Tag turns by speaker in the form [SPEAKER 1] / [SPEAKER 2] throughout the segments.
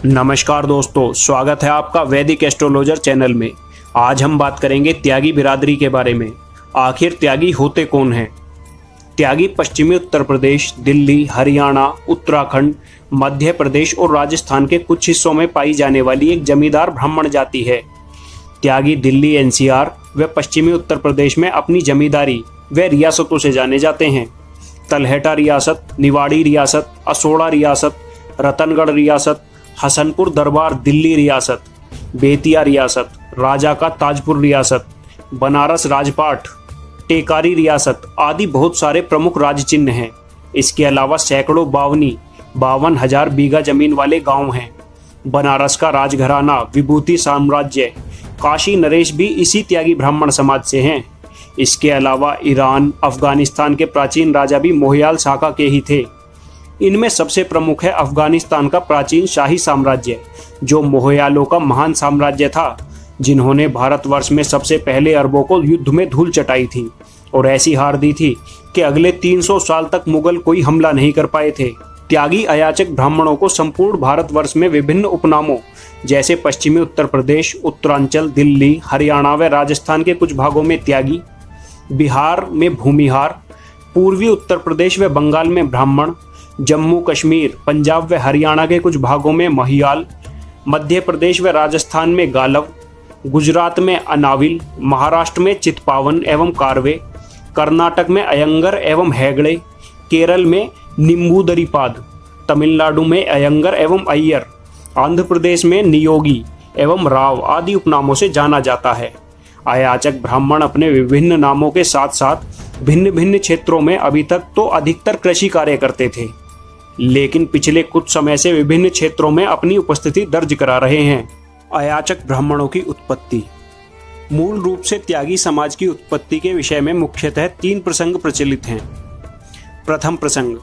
[SPEAKER 1] नमस्कार दोस्तों, स्वागत है आपका वैदिक एस्ट्रोलॉजर चैनल में। आज हम बात करेंगे त्यागी बिरादरी के बारे में। आखिर त्यागी होते कौन हैं? त्यागी पश्चिमी उत्तर प्रदेश, दिल्ली, हरियाणा, उत्तराखंड, मध्य प्रदेश और राजस्थान के कुछ हिस्सों में पाई जाने वाली एक जमींदार ब्राह्मण जाति है। त्यागी दिल्ली, एनसीआर व पश्चिमी उत्तर प्रदेश में अपनी जमींदारी व रियासतों से जाने जाते हैं। तलहटा रियासत, निवाड़ी रियासत, असोड़ा रियासत, रतनगढ़ रियासत, हसनपुर दरबार दिल्ली रियासत, बेतिया रियासत, राजा का ताजपुर रियासत, बनारस राजपाट, टेकारी रियासत आदि बहुत सारे प्रमुख राज चिन्ह हैं। इसके अलावा सैकड़ों 52,000 बीघा जमीन वाले गांव हैं। बनारस का राजघराना विभूति साम्राज्य काशी नरेश भी इसी त्यागी ब्राह्मण समाज से हैं। इसके अलावा ईरान, अफगानिस्तान के प्राचीन राजा भी मोहियाल शाखा के ही थे। इनमें सबसे प्रमुख है अफगानिस्तान का प्राचीन शाही साम्राज्य, जो मोहयालों का महान साम्राज्य था, जिन्होंने भारतवर्ष में सबसे पहले अरबों को युद्ध में धूल चटाई थी और ऐसी हार दी थी कि अगले 300 साल तक मुगल कोई हमला नहीं कर पाए थे। त्यागी अयाचक ब्राह्मणों को संपूर्ण भारतवर्ष में विभिन्न उपनामों जैसे पश्चिमी उत्तर प्रदेश, उत्तरांचल, दिल्ली, हरियाणा व राजस्थान के कुछ भागों में त्यागी, बिहार में भूमिहार, पूर्वी उत्तर प्रदेश व बंगाल में ब्राह्मण, जम्मू कश्मीर, पंजाब व हरियाणा के कुछ भागों में महियाल, मध्य प्रदेश व राजस्थान में गालव, गुजरात में अनाविल, महाराष्ट्र में चितपावन एवं कारवे, कर्नाटक में अयंगर एवं हैगड़े, केरल में निम्बूदरीपाद, तमिलनाडु में अयंगर एवं अय्यर, आंध्र प्रदेश में नियोगी एवं राव आदि उपनामों से जाना जाता है। अयाचक ब्राह्मण अपने विभिन्न नामों के साथ साथ भिन्न भिन्न क्षेत्रों में अभी तक तो अधिकतर कृषि कार्य करते थे, लेकिन पिछले कुछ समय से विभिन्न क्षेत्रों में अपनी उपस्थिति दर्ज करा रहे हैं। अयाचक ब्राह्मणों की उत्पत्ति। मूल रूप से त्यागी समाज की उत्पत्ति के विषय में मुख्यतः 3 प्रसंग प्रचलित हैं। प्रथम प्रसंग,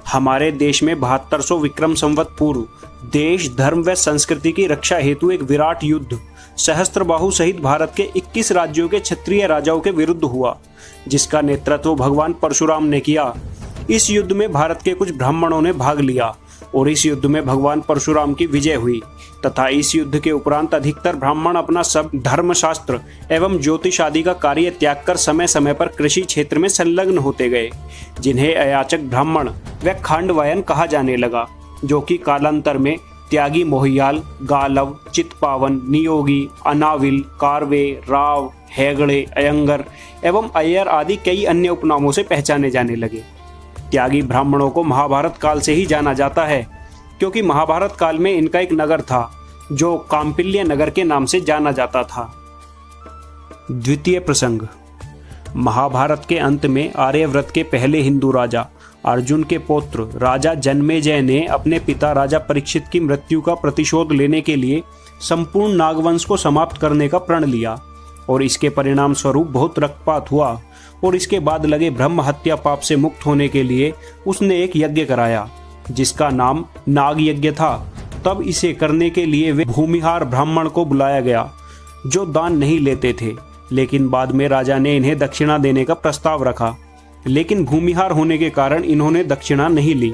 [SPEAKER 1] हमारे देश में 7200 विक्रम संवत पूर्व देश, धर्म व संस्कृति की रक्षा हेतु एक विराट युद्ध सहस्त्रबाहु सहित भारत के 21 राज्यों के क्षत्रिय राजाओं के विरुद्ध हुआ, जिसका नेतृत्व भगवान परशुराम ने किया। इस युद्ध में भारत के कुछ ब्राह्मणों ने भाग लिया और इस युद्ध में भगवान परशुराम की विजय हुई तथा इस युद्ध के उपरांत अधिकतर ब्राह्मण अपना सब धर्मशास्त्र एवं ज्योतिष आदि का कार्य त्याग कर समय समय पर कृषि क्षेत्र में संलग्न होते गए, जिन्हें अयाचक ब्राह्मण व खांडवायन कहा जाने लगा, जो कि कालांतर में त्यागी मोहियाल, गालव, चितपावन, नियोगी, अनाविल, कारवे, राव, हैगड़े, अयंगर एवं अय्यर आदि कई अन्य उपनामों से पहचाने जाने लगे। त्यागी ब्राह्मणों को महाभारत काल से ही जाना जाता है, क्योंकि महाभारत काल में इनका एक नगर था जो काम्पिल्य नगर के नाम से जाना जाता था। द्वितीय प्रसंग, महाभारत के अंत में आर्यव्रत के पहले हिंदू राजा अर्जुन के पौत्र राजा जन्मेजय ने अपने पिता राजा परीक्षित की मृत्यु का प्रतिशोध लेने के लिए संपूर्ण नागवंश को समाप्त करने का प्रण लिया और इसके परिणाम स्वरूप बहुत रक्तपात हुआ और इसके बाद लगे ब्रह्म हत्या पाप से मुक्त होने के लिए उसने एक यज्ञ कराया, जिसका नाम नाग यज्ञ था। तब इसे करने के लिए वे भूमिहार ब्राह्मण को बुलाया गया, जो दान नहीं लेते थे, लेकिन बाद में राजा ने इन्हें दक्षिणा देने का प्रस्ताव रखा, लेकिन भूमिहार होने के कारण इन्होंने दक्षिणा नहीं ली।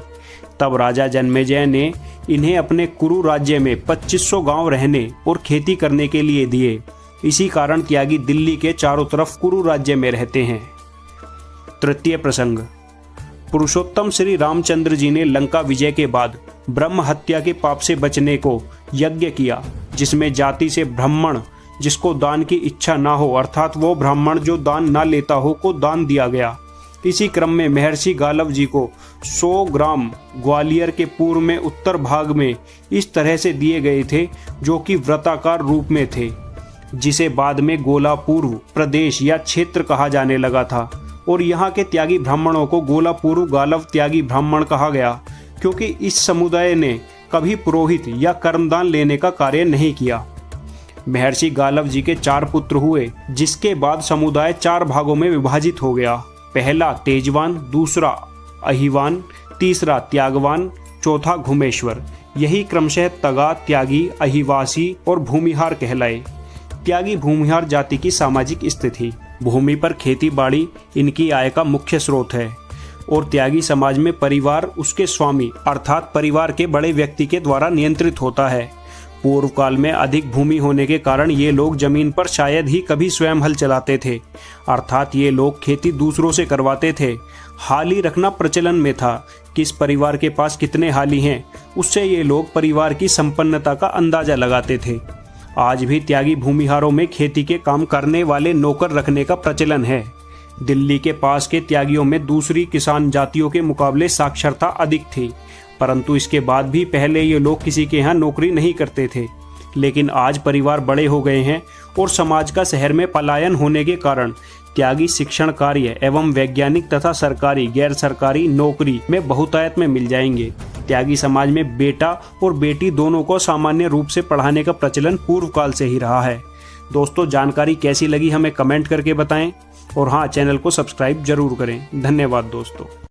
[SPEAKER 1] तब राजा जन्मेजय ने इन्हें अपने कुरु राज्य में 2500 गांव रहने और खेती करने के लिए दिए। इसी कारण त्यागी दिल्ली के चारों तरफ कुरु राज्य में रहते हैं। तृतीय प्रसंग, पुरुषोत्तम श्री रामचंद्र जी ने लंका विजय के बाद ब्रह्म हत्या के पाप से बचने को यज्ञ किया, जिसमें जाति से ब्राह्मण जिसको दान की इच्छा ना हो, अर्थात वो ब्राह्मण जो दान ना लेता हो, को दान दिया गया। इसी क्रम में महर्षि गालव जी को 100 ग्राम ग्वालियर के पूर्व में उत्तर भाग में इस तरह से दिए गए थे, जो कि व्रताकार रूप में थे, जिसे बाद में गोलापूर्व प्रदेश या क्षेत्र कहा जाने लगा था। और यहाँ के त्यागी ब्राह्मणों को गोलापूर्व गालव त्यागी ब्राह्मण कहा गया, क्योंकि इस समुदाय ने कभी पुरोहित या कर्मदान लेने का कार्य नहीं किया। महर्षि गालव जी के 4 पुत्र हुए, जिसके बाद समुदाय 4 भागों में विभाजित हो गया। पहला तेजवान, दूसरा अहिवान, तीसरा त्यागवान, चौथा घुमेश्वर। यही क्रमशः तगा, त्यागी, अहिवासी और भूमिहार कहलाए। त्यागी भूमिहार जाति की सामाजिक स्थिति। भूमि पर खेती बाड़ी इनकी आय का मुख्य स्रोत है। और त्यागी समाज में परिवार उसके स्वामी अर्थात परिवार के बड़े व्यक्ति के द्वारा नियंत्रित होता है। पूर्व काल में अधिक भूमि होने के कारण ये लोग जमीन पर शायद ही कभी स्वयं हल चलाते थे, अर्थात ये लोग खेती दूसरों से करवाते थे। हाली रखना प्रचलन में था। किस परिवार के पास कितने हाली हैं, उससे ये लोग परिवार की संपन्नता का अंदाजा लगाते थे। आज भी त्यागी भूमिहारों में खेती के काम करने वाले नौकर रखने का प्रचलन है। दिल्ली के पास के त्यागियों में दूसरी किसान जातियों के मुकाबले साक्षरता अधिक थी, परंतु इसके बाद भी पहले ये लोग किसी के यहाँ नौकरी नहीं करते थे। लेकिन आज परिवार बड़े हो गए हैं और समाज का शहर में पलायन होने के कारण त्यागी शिक्षण कार्य एवं वैज्ञानिक तथा सरकारी गैर सरकारी नौकरी में बहुतायत में मिल जाएंगे। त्यागी समाज में बेटा और बेटी दोनों को सामान्य रूप से पढ़ाने का प्रचलन पूर्व काल से ही रहा है। दोस्तों, जानकारी कैसी लगी हमें कमेंट करके बताएं और हाँ, चैनल को सब्सक्राइब जरूर करें। धन्यवाद दोस्तों।